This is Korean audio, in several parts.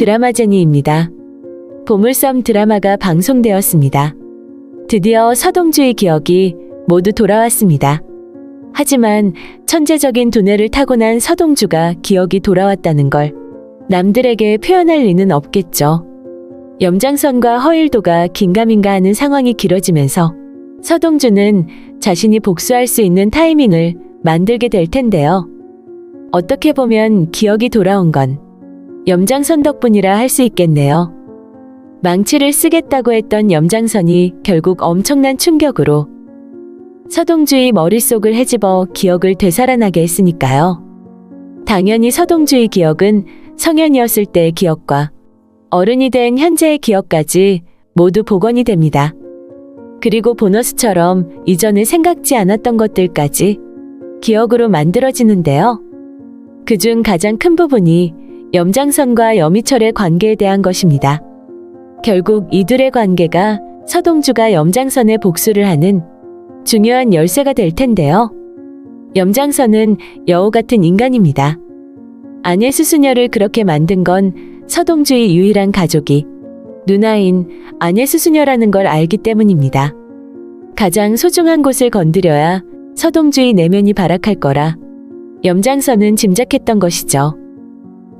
드라마제니입니다. 보물섬 드라마가 방송되었습니다. 드디어 서동주의 기억이 모두 돌아왔습니다. 하지만 천재적인 두뇌를 타고난 서동주가 기억이 돌아왔다는 걸 남들에게 표현할 리는 없겠죠. 염장선과 허일도가 긴가민가하는 상황이 길어지면서 서동주는 자신이 복수할 수 있는 타이밍을 만들게 될 텐데요. 어떻게 보면 기억이 돌아온 건 염장선 덕분이라 할 수 있겠네요. 망치를 쓰겠다고 했던 염장선이 결국 엄청난 충격으로 서동주의 머릿속을 헤집어 기억을 되살아나게 했으니까요. 당연히 서동주의 기억은 성현이었을 때의 기억과 어른이 된 현재의 기억까지 모두 복원이 됩니다. 그리고 보너스처럼 이전에 생각지 않았던 것들까지 기억으로 만들어지는데요. 그중 가장 큰 부분이 염장선과 여미철의 관계에 대한 것입니다. 결국 이들의 관계가 서동주가 염장선에 복수를 하는 중요한 열쇠가 될 텐데요. 염장선은 여우 같은 인간입니다. 아내 수수녀를 그렇게 만든 건 서동주의 유일한 가족이 누나인 아내 수수녀라는 걸 알기 때문입니다. 가장 소중한 곳을 건드려야 서동주의 내면이 발악할 거라 염장선은 짐작했던 것이죠.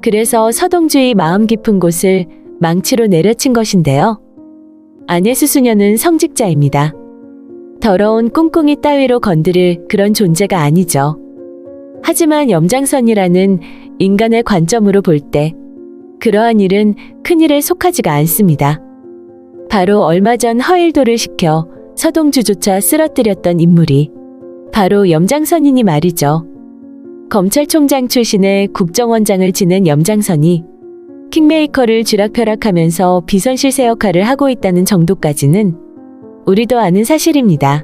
그래서 서동주의 마음 깊은 곳을 망치로 내려친 것인데요. 아내 수수녀는 성직자입니다. 더러운 꿍꿍이 따위로 건드릴 그런 존재가 아니죠. 하지만 염장선이라는 인간의 관점으로 볼 때 그러한 일은 큰일에 속하지가 않습니다. 바로 얼마 전 허일도를 시켜 서동주조차 쓰러뜨렸던 인물이 바로 염장선이니 말이죠. 검찰총장 출신의 국정원장을 지낸 염장선이 킹메이커를 쥐락펴락하면서 비선실세 역할을 하고 있다는 정도까지는 우리도 아는 사실입니다.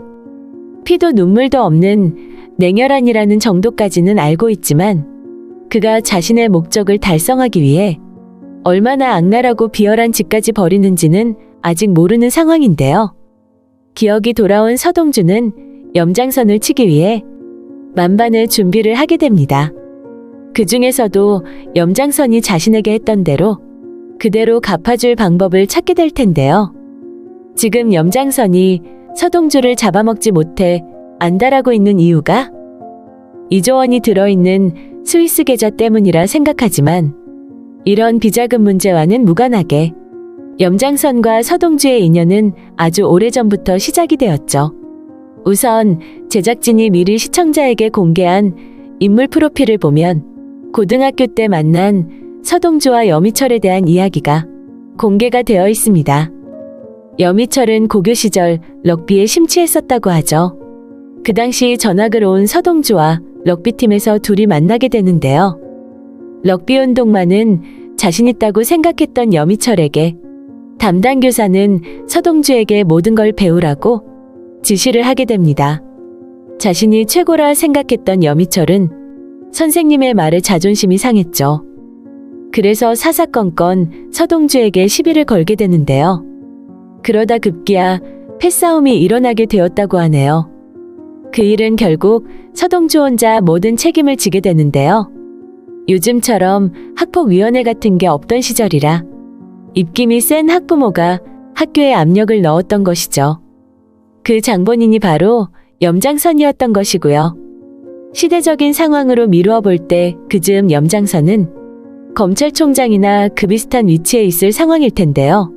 피도 눈물도 없는 냉혈한이라는 정도까지는 알고 있지만 그가 자신의 목적을 달성하기 위해 얼마나 악랄하고 비열한 짓까지 벌이는지는 아직 모르는 상황인데요. 기억이 돌아온 서동주는 염장선을 치기 위해 만반의 준비를 하게 됩니다. 그 중에서도 염장선이 자신에게 했던 대로 그대로 갚아줄 방법을 찾게 될 텐데요. 지금 염장선이 서동주를 잡아먹지 못해 안달하고 있는 이유가 2조 원이 들어있는 스위스 계좌 때문이라 생각하지만 이런 비자금 문제와는 무관하게 염장선과 서동주의 인연은 아주 오래전부터 시작이 되었죠. 우선 제작진이 미리 시청자에게 공개한 인물 프로필을 보면 고등학교 때 만난 서동주와 여미철에 대한 이야기가 공개가 되어 있습니다. 여미철은 고교 시절 럭비에 심취했었다고 하죠. 그 당시 전학을 온 서동주와 럭비팀에서 둘이 만나게 되는데요. 럭비 운동만은 자신 있다고 생각했던 여미철에게 담당 교사는 서동주에게 모든 걸 배우라고 지시를 하게 됩니다. 자신이 최고라 생각했던 여미철은 선생님의 말에 자존심이 상했죠. 그래서 사사건건 서동주에게 시비를 걸게 되는데요. 그러다 급기야 패싸움이 일어나게 되었다고 하네요. 그 일은 결국 서동주 혼자 모든 책임을 지게 되는데요. 요즘처럼 학폭위원회 같은 게 없던 시절이라 입김이 센 학부모가 학교에 압력을 넣었던 것이죠. 그 장본인이 바로 염장선이었던 것이고요. 시대적인 상황으로 미루어 볼 때 그즈음 염장선은 검찰총장이나 그 비슷한 위치에 있을 상황일 텐데요.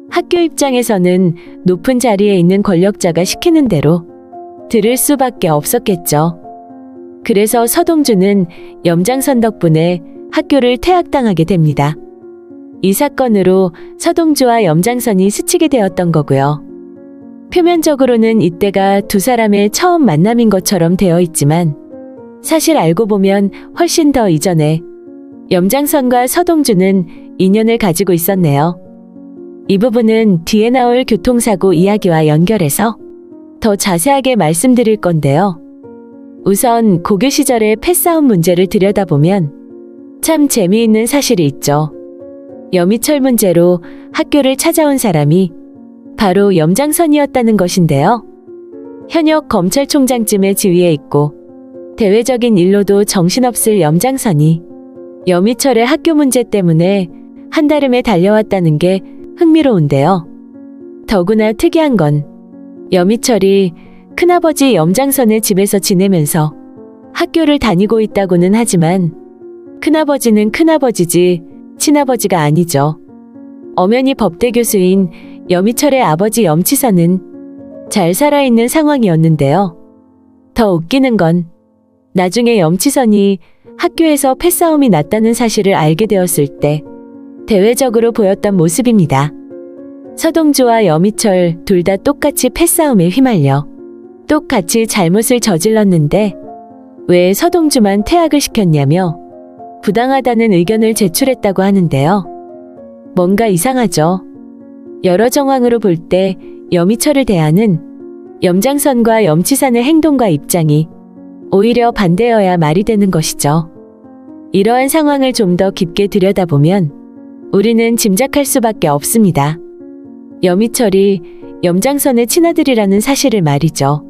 학교 입장에서는 높은 자리에 있는 권력자가 시키는 대로 들을 수밖에 없었겠죠. 그래서 서동주는 염장선 덕분에 학교를 퇴학당하게 됩니다. 이 사건으로 서동주와 염장선이 스치게 되었던 거고요. 표면적으로는 이때가 두 사람의 처음 만남인 것처럼 되어 있지만 사실 알고 보면 훨씬 더 이전에 염장선과 서동주는 인연을 가지고 있었네요. 이 부분은 뒤에 나올 교통사고 이야기와 연결해서 더 자세하게 말씀드릴 건데요. 우선 고교 시절의 패싸움 문제를 들여다보면 참 재미있는 사실이 있죠. 여미철 문제로 학교를 찾아온 사람이 바로 염장선이었다는 것인데요. 현역 검찰총장쯤의 지위에 있고 대외적인 일로도 정신없을 염장선이 여미철의 학교 문제 때문에 한달음에 달려왔다는 게 흥미로운데요. 더구나 특이한 건 여미철이 큰아버지 염장선의 집에서 지내면서 학교를 다니고 있다고는 하지만 큰아버지는 큰아버지지 친아버지가 아니죠. 엄연히 법대 교수인 여미철의 아버지 염치선은 잘 살아있는 상황이었는데요. 더 웃기는 건 나중에 염치선이 학교에서 패싸움이 났다는 사실을 알게 되었을 때 대외적으로 보였던 모습입니다. 서동주와 여미철 둘 다 똑같이 패싸움에 휘말려 똑같이 잘못을 저질렀는데 왜 서동주만 퇴학을 시켰냐며 부당하다는 의견을 제출했다고 하는데요. 뭔가 이상하죠. 여러 정황으로 볼 때 여미철을 대하는 염장선과 염치산의 행동과 입장이 오히려 반대여야 말이 되는 것이죠. 이러한 상황을 좀 더 깊게 들여다보면 우리는 짐작할 수밖에 없습니다. 여미철이 염장선의 친아들이라는 사실을 말이죠.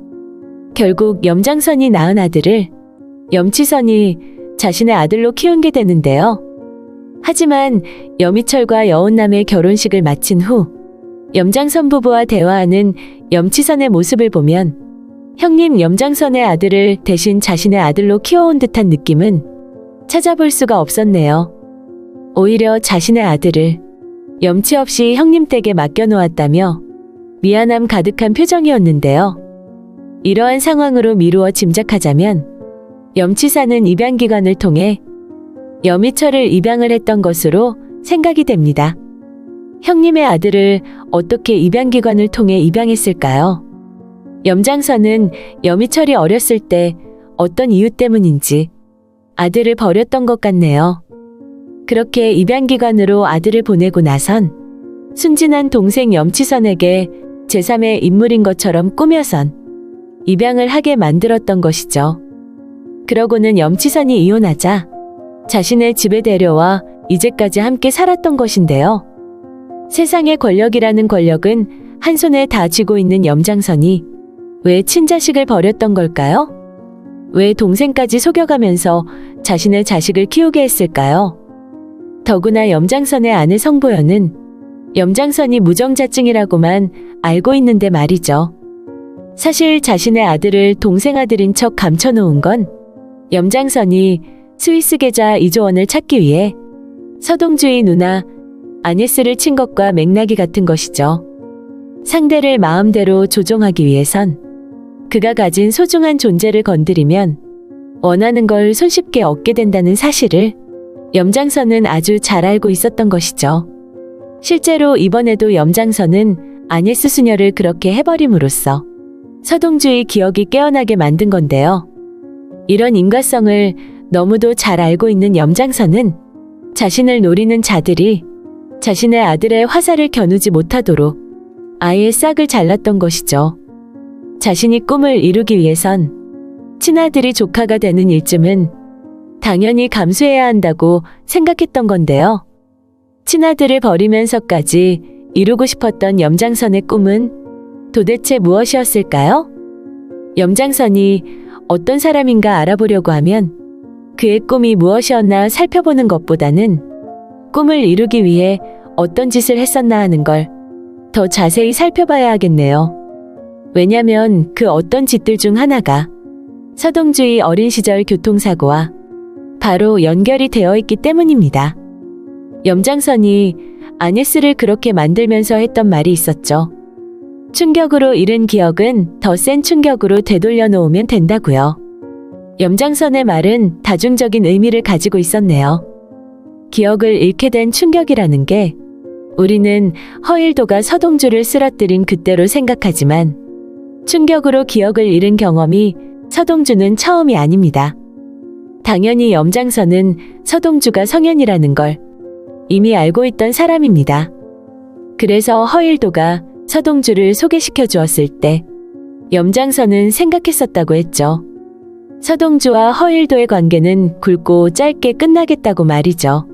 결국 염장선이 낳은 아들을 염치선이 자신의 아들로 키운 게 되는데요. 하지만 여미철과 여운남의 결혼식을 마친 후 염장선 부부와 대화하는 염치선의 모습을 보면 형님 염장선의 아들을 대신 자신의 아들로 키워온 듯한 느낌은 찾아볼 수가 없었네요. 오히려 자신의 아들을 염치 없이 형님 댁에 맡겨놓았다며 미안함 가득한 표정이었는데요. 이러한 상황으로 미루어 짐작하자면 염치사는 입양기관을 통해 여미철을 입양을 했던 것으로 생각이 됩니다. 형님의 아들을 어떻게 입양기관을 통해 입양했을까요? 염장선은 여미철이 어렸을 때 어떤 이유 때문인지 아들을 버렸던 것 같네요. 그렇게 입양기관으로 아들을 보내고 나선 순진한 동생 염치선에게 제3의 인물인 것처럼 꾸며선 입양을 하게 만들었던 것이죠. 그러고는 염치선이 이혼하자 자신의 집에 데려와 이제까지 함께 살았던 것인데요. 세상의 권력이라는 권력은 한 손에 다 쥐고 있는 염장선이 왜 친자식을 버렸던 걸까요? 왜 동생까지 속여가면서 자신의 자식을 키우게 했을까요? 더구나 염장선의 아내 성보연은 염장선이 무정자증이라고만 알고 있는데 말이죠. 사실 자신의 아들을 동생 아들인 척 감춰놓은 건 염장선이 스위스 계좌 2조 원을 찾기 위해 서동주의 누나 아네스를 친 것과 맥락이 같은 것이죠. 상대를 마음대로 조종하기 위해선 그가 가진 소중한 존재를 건드리면 원하는 걸 손쉽게 얻게 된다는 사실을 염장선은 아주 잘 알고 있었던 것이죠. 실제로 이번에도 염장선은 아네스 수녀를 그렇게 해버림으로써 서동주의 기억이 깨어나게 만든 건데요. 이런 인과성을 너무도 잘 알고 있는 염장선은 자신을 노리는 자들이 자신의 아들의 화살을 겨누지 못하도록 아예 싹을 잘랐던 것이죠. 자신이 꿈을 이루기 위해선 친아들이 조카가 되는 일쯤은 당연히 감수해야 한다고 생각했던 건데요. 친아들을 버리면서까지 이루고 싶었던 염장선의 꿈은 도대체 무엇이었을까요? 염장선이 어떤 사람인가 알아보려고 하면 그의 꿈이 무엇이었나 살펴보는 것보다는 꿈을 이루기 위해 어떤 짓을 했었나 하는 걸 더 자세히 살펴봐야 하겠네요. 왜냐면 그 어떤 짓들 중 하나가 서동주의 어린 시절 교통사고와 바로 연결이 되어 있기 때문입니다. 염장선이 아네스를 그렇게 만들면서 했던 말이 있었죠. 충격으로 잃은 기억은 더 센 충격으로 되돌려 놓으면 된다고요. 염장선의 말은 다중적인 의미를 가지고 있었네요. 기억을 잃게 된 충격이라는 게 우리는 허일도가 서동주를 쓰러뜨린 그때로 생각하지만 충격으로 기억을 잃은 경험이 서동주는 처음이 아닙니다. 당연히 염장선은 서동주가 성현이라는 걸 이미 알고 있던 사람입니다. 그래서 허일도가 서동주를 소개시켜 주었을 때 염장선은 생각했었다고 했죠. 서동주와 허일도의 관계는 굵고 짧게 끝나겠다고 말이죠.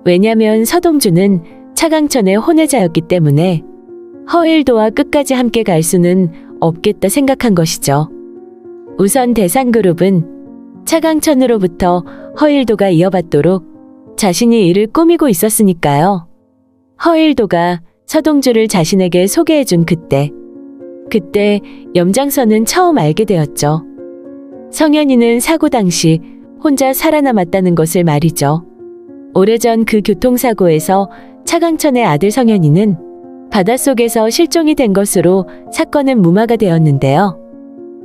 왜냐면 서동주는 차강천의 혼외자였기 때문에 허일도와 끝까지 함께 갈 수는 없겠다 생각한 것이죠. 우선 대상그룹은 차강천으로부터 허일도가 이어받도록 자신이 이를 꾸미고 있었으니까요. 허일도가 서동주를 자신에게 소개해준 그때 염장선은 처음 알게 되었죠. 성현이는 사고 당시 혼자 살아남았다는 것을 말이죠. 오래전 그 교통사고에서 차강천의 아들 성현이는 바닷속에서 실종이 된 것으로 사건은 무마가 되었는데요.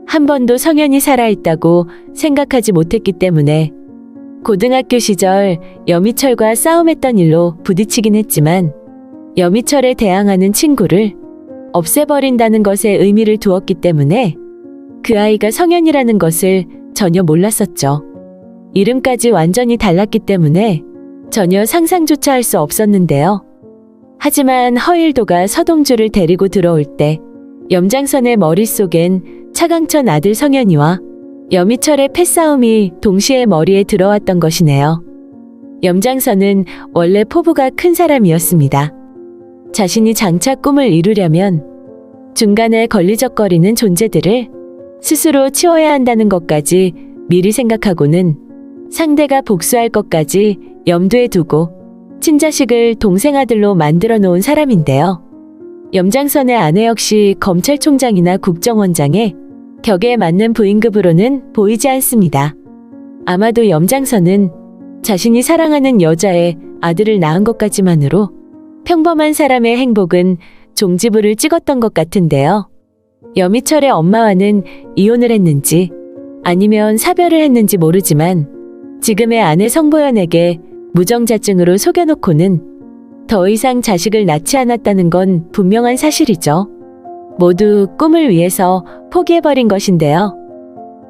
한 번도 성현이 살아있다고 생각하지 못했기 때문에 고등학교 시절 여미철과 싸움했던 일로 부딪히긴 했지만 여미철에 대항하는 친구를 없애버린다는 것에 의미를 두었기 때문에 그 아이가 성현이라는 것을 전혀 몰랐었죠. 이름까지 완전히 달랐기 때문에 전혀 상상조차 할 수 없었는데요. 하지만 허일도가 서동주를 데리고 들어올 때 염장선의 머릿속엔 차강천 아들 성현이와 여미철의 패싸움이 동시에 머리에 들어왔던 것이네요. 염장선은 원래 포부가 큰 사람이었습니다. 자신이 장차 꿈을 이루려면 중간에 걸리적거리는 존재들을 스스로 치워야 한다는 것까지 미리 생각하고는 상대가 복수할 것까지 염두에 두고 친자식을 동생아들로 만들어 놓은 사람인데요. 염장선의 아내 역시 검찰총장이나 국정원장의 격에 맞는 부인급으로는 보이지 않습니다. 아마도 염장선은 자신이 사랑하는 여자의 아들을 낳은 것까지만으로 평범한 사람의 행복은 종지부를 찍었던 것 같은데요. 여미철의 엄마와는 이혼을 했는지 아니면 사별을 했는지 모르지만 지금의 아내 성보연에게 무정자증으로 속여놓고는 더 이상 자식을 낳지 않았다는 건 분명한 사실이죠. 모두 꿈을 위해서 포기해버린 것인데요.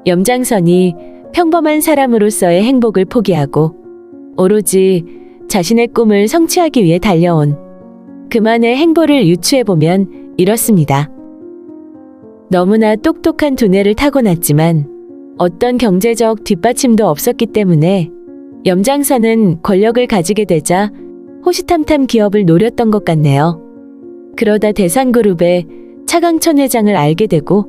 염장선이 평범한 사람으로서의 행복을 포기하고 오로지 자신의 꿈을 성취하기 위해 달려온 그만의 행보를 유추해보면 이렇습니다. 너무나 똑똑한 두뇌를 타고났지만 어떤 경제적 뒷받침도 없었기 때문에 염장선은 권력을 가지게 되자 호시탐탐 기업을 노렸던 것 같네요. 그러다 대산그룹의 차강천 회장을 알게 되고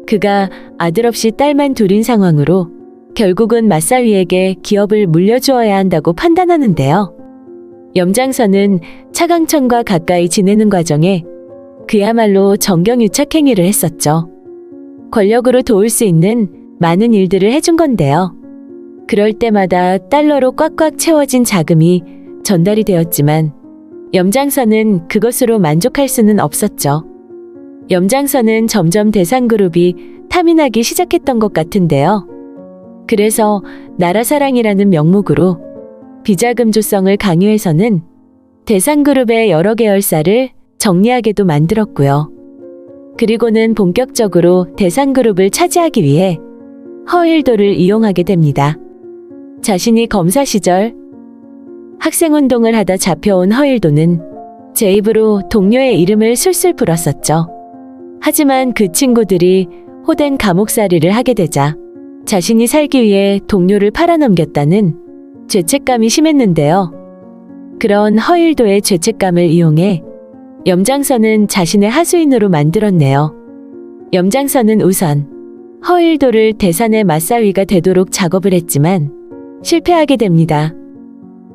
그가 아들 없이 딸만 둘인 상황으로 결국은 맞사위에게 기업을 물려주어야 한다고 판단하는데요. 염장선은 차강천과 가까이 지내는 과정에 그야말로 정경유착 행위를 했었죠. 권력으로 도울 수 있는 많은 일들을 해준 건데요. 그럴 때마다 달러로 꽉꽉 채워진 자금이 전달이 되었지만 염장선은 그것으로 만족할 수는 없었죠. 염장선은 점점 대산그룹이 탐이 시작했던 것 같은데요. 그래서 나라사랑이라는 명목으로 비자금 조성을 강요해서는 대산그룹의 여러 계열사를 정리하게도 만들었고요. 그리고는 본격적으로 대산그룹을 차지하기 위해 허일도를 이용하게 됩니다. 자신이 검사 시절 학생운동을 하다 잡혀온 허일도는 제 입으로 동료의 이름을 술술 불었었죠. 하지만 그 친구들이 호된 감옥살이를 하게 되자 자신이 살기 위해 동료를 팔아넘겼다는 죄책감이 심했는데요. 그런 허일도의 죄책감을 이용해 염장선은 자신의 하수인으로 만들었네요. 염장선은 우선 허일도를 대산의 맞사위가 되도록 작업을 했지만 실패하게 됩니다.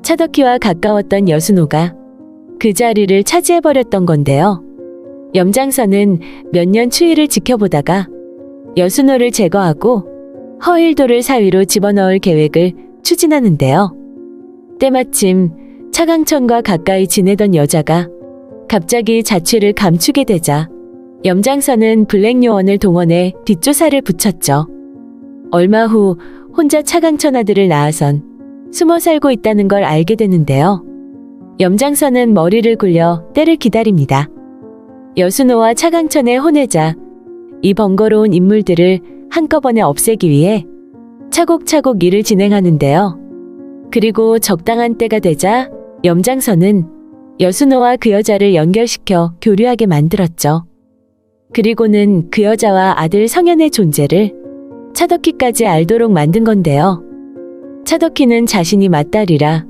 차덕희와 가까웠던 여순호가 그 자리를 차지해버렸던 건데요. 염장선은 몇 년 추이를 지켜보다가 여순호를 제거하고 허일도를 사위로 집어넣을 계획을 추진하는데요. 때마침 차강천과 가까이 지내던 여자가 갑자기 자취를 감추게 되자 염장선은 블랙요원을 동원해 뒷조사를 붙였죠. 얼마 후 혼자 차강천 아들을 낳아선 숨어 살고 있다는 걸 알게 되는데요. 염장선은 머리를 굴려 때를 기다립니다. 여순호와 차강천의 혼외자, 이 번거로운 인물들을 한꺼번에 없애기 위해 차곡차곡 일을 진행하는데요. 그리고 적당한 때가 되자 염장선은 여순호와 그 여자를 연결시켜 교류하게 만들었죠. 그리고는 그 여자와 아들 성현의 존재를 차덕희까지 알도록 만든 건데요. 차덕희는 자신이 맏딸이라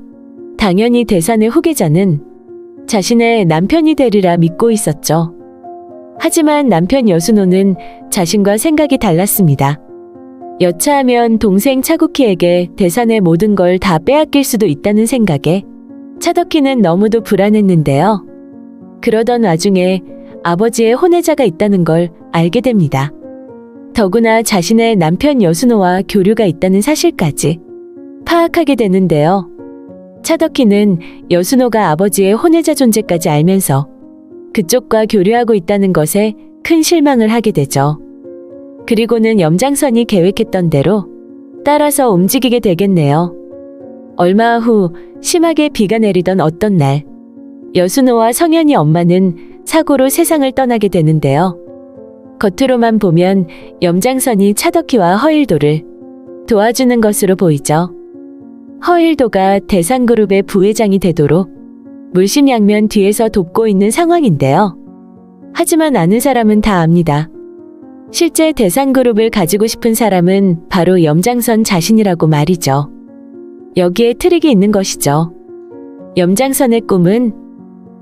당연히 대산의 후계자는 자신의 남편이 되리라 믿고 있었죠. 하지만 남편 여순호는 자신과 생각이 달랐습니다. 여차하면 동생 차국희에게 대산의 모든 걸 다 빼앗길 수도 있다는 생각에 차덕희는 너무도 불안했는데요. 그러던 와중에 아버지의 혼외자가 있다는 걸 알게 됩니다. 더구나 자신의 남편 여순호와 교류가 있다는 사실까지 파악하게 되는데요. 차덕희는 여순호가 아버지의 혼외자 존재까지 알면서 그쪽과 교류하고 있다는 것에 큰 실망을 하게 되죠. 그리고는 염장선이 계획했던 대로 따라서 움직이게 되겠네요. 얼마 후 심하게 비가 내리던 어떤 날, 여순호와 성현이 엄마는 사고로 세상을 떠나게 되는데요. 겉으로만 보면 염장선이 차덕희와 허일도를 도와주는 것으로 보이죠. 허일도가 대산그룹의 부회장이 되도록 물심양면 뒤에서 돕고 있는 상황인데요. 하지만 아는 사람은 다 압니다. 실제 대산그룹을 가지고 싶은 사람은 바로 염장선 자신이라고 말이죠. 여기에 트릭이 있는 것이죠. 염장선의 꿈은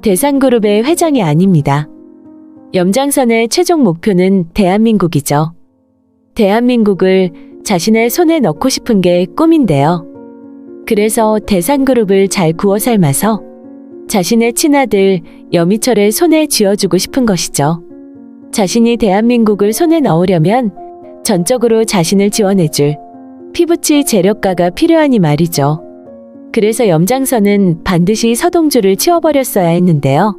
대산그룹의 회장이 아닙니다. 염장선의 최종 목표는 대한민국이죠. 대한민국을 자신의 손에 넣고 싶은 게 꿈인데요. 그래서 대산그룹을 잘 구워 삶아서 자신의 친아들 여미철의 손에 쥐어주고 싶은 것이죠. 자신이 대한민국을 손에 넣으려면 전적으로 자신을 지원해줄 피부치 재력가가 필요하니 말이죠. 그래서 염장선은 반드시 서동주를 치워버렸어야 했는데요.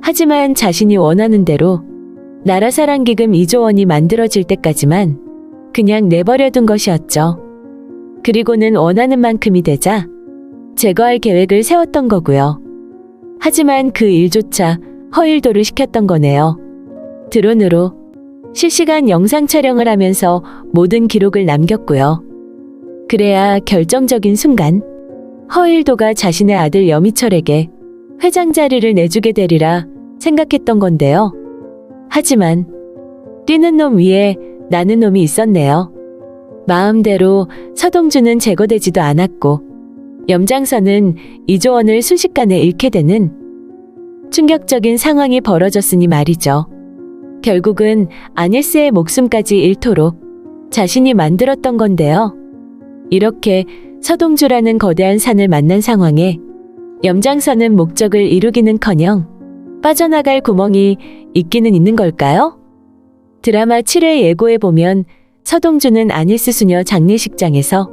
하지만 자신이 원하는 대로 나라사랑기금 2조 원이 만들어질 때까지만 그냥 내버려둔 것이었죠. 그리고는 원하는 만큼이 되자 제거할 계획을 세웠던 거고요. 하지만 그 일조차 허일도를 시켰던 거네요. 드론으로 실시간 영상 촬영을 하면서 모든 기록을 남겼고요. 그래야 결정적인 순간 허일도가 자신의 아들 여미철에게 회장 자리를 내주게 되리라 생각했던 건데요. 하지만 뛰는 놈 위에 나는 놈이 있었네요. 마음대로 서동주는 제거되지도 않았고 염장선은 2조 원을 순식간에 잃게 되는 충격적인 상황이 벌어졌으니 말이죠. 결국은 아네스의 목숨까지 잃도록 자신이 만들었던 건데요. 이렇게 서동주라는 거대한 산을 만난 상황에 염장선은 목적을 이루기는커녕 빠져나갈 구멍이 있기는 있는 걸까요? 드라마 7회 예고에 보면 서동주는 아네스 수녀 장례식장에서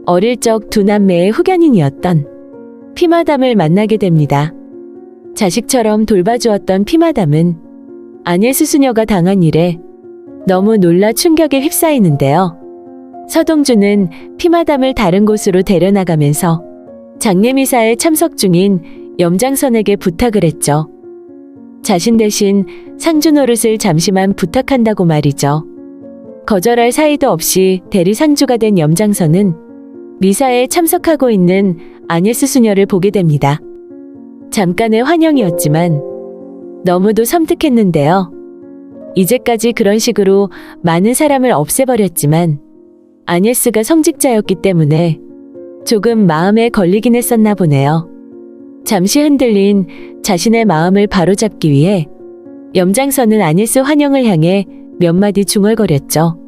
어릴 적 두 남매의 후견인이었던 피마담을 만나게 됩니다. 자식처럼 돌봐주었던 피마담은 아네스 수녀가 당한 일에 너무 놀라 충격에 휩싸이는데요. 서동주는 피마담을 다른 곳으로 데려나가면서 장례미사에 참석 중인 염장선에게 부탁을 했죠. 자신 대신 상주 노릇을 잠시만 부탁한다고 말이죠. 거절할 사이도 없이 대리상주가 된 염장선은 미사에 참석하고 있는 아네스 수녀를 보게 됩니다. 잠깐의 환영이었지만 너무도 섬뜩했는데요. 이제까지 그런 식으로 많은 사람을 없애버렸지만 아네스가 성직자였기 때문에 조금 마음에 걸리긴 했었나 보네요. 잠시 흔들린 자신의 마음을 바로잡기 위해 염장선은 아네스 환영을 향해 몇 마디 중얼거렸죠.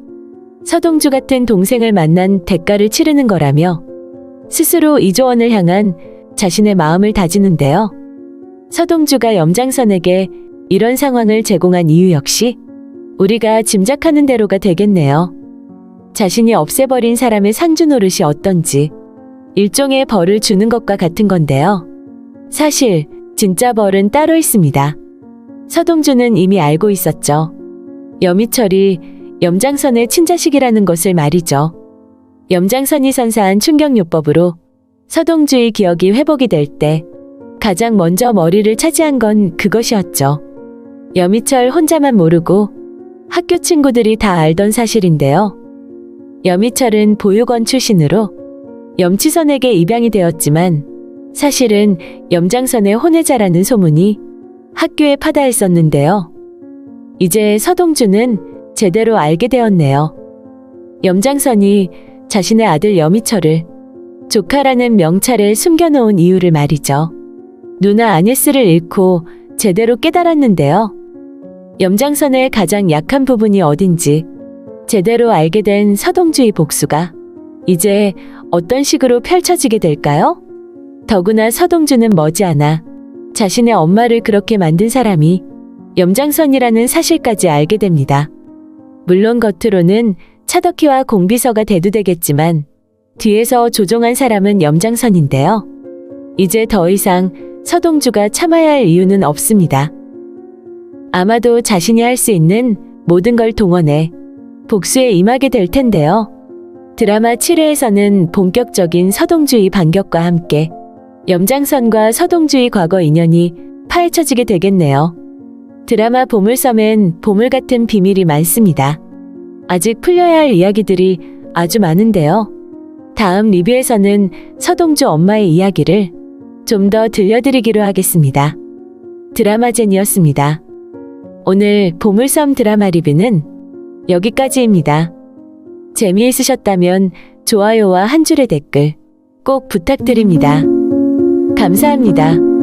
서동주 같은 동생을 만난 대가를 치르는 거라며 스스로 2조 원을 향한 자신의 마음을 다지는데요. 서동주가 염장선에게 이런 상황을 제공한 이유 역시 우리가 짐작하는 대로가 되겠네요. 자신이 없애버린 사람의 상주 노릇이 어떤지 일종의 벌을 주는 것과 같은 건데요. 사실 진짜 벌은 따로 있습니다. 서동주는 이미 알고 있었죠. 여미철이 염장선의 친자식이라는 것을 말이죠. 염장선이 선사한 충격요법으로 서동주의 기억이 회복이 될 때 가장 먼저 머리를 차지한 건 그것이었죠. 여미철 혼자만 모르고 학교 친구들이 다 알던 사실인데요. 여미철은 보육원 출신으로 염치선에게 입양이 되었지만 사실은 염장선의 혼외자라는 소문이 학교에 파다했었는데요. 이제 서동주는 제대로 알게 되었네요. 염장선이 자신의 아들 여미철을 조카라는 명찰에 숨겨놓은 이유를 말이죠. 누나 아네스를 잃고 제대로 깨달았는데요. 염장선의 가장 약한 부분이 어딘지 제대로 알게 된 서동주의 복수가 이제 어떤 식으로 펼쳐지게 될까요? 더구나 서동주는 머지않아 자신의 엄마를 그렇게 만든 사람이 염장선이라는 사실까지 알게 됩니다. 물론 겉으로는 차덕희와 공비서가 대두되겠지만 뒤에서 조종한 사람은 염장선인데요. 이제 더 이상 서동주가 참아야 할 이유는 없습니다. 아마도 자신이 할 수 있는 모든 걸 동원해 복수에 임하게 될 텐데요. 드라마 7회에서는 본격적인 서동주의 반격과 함께 염장선과 서동주의 과거 인연이 파헤쳐지게 되겠네요. 드라마 보물섬엔 보물 같은 비밀이 많습니다. 아직 풀려야 할 이야기들이 아주 많은데요. 다음 리뷰에서는 서동주 엄마의 이야기를 좀 더 들려드리기로 하겠습니다. 드라마젠이었습니다. 오늘 보물섬 드라마 리뷰는 여기까지입니다. 재미있으셨다면 좋아요와 한 줄의 댓글 꼭 부탁드립니다. 감사합니다.